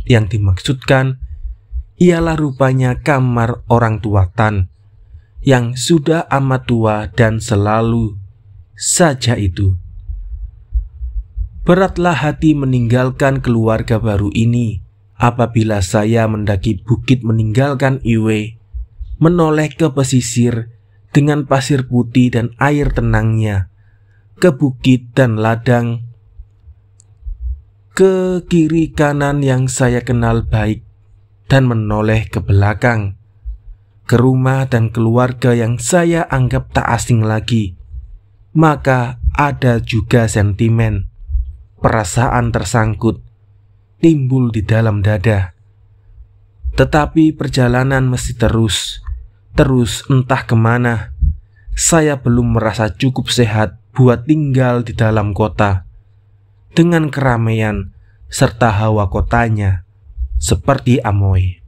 [SPEAKER 1] Yang dimaksudkan ialah rupanya kamar orang tua Tan yang sudah amat tua dan selalu saja itu. Beratlah hati meninggalkan keluarga baru ini apabila saya mendaki bukit meninggalkan Iwe, menoleh ke pesisir dengan pasir putih dan air tenangnya, ke bukit dan ladang, ke kiri kanan yang saya kenal baik, dan menoleh ke belakang, ke rumah dan keluarga yang saya anggap tak asing lagi. Maka ada juga sentimen, perasaan tersangkut timbul di dalam dada. Tetapi perjalanan mesti terus entah kemana. Saya belum merasa cukup sehat buat tinggal di dalam kota dengan keramaian serta hawa kotanya seperti Amoy.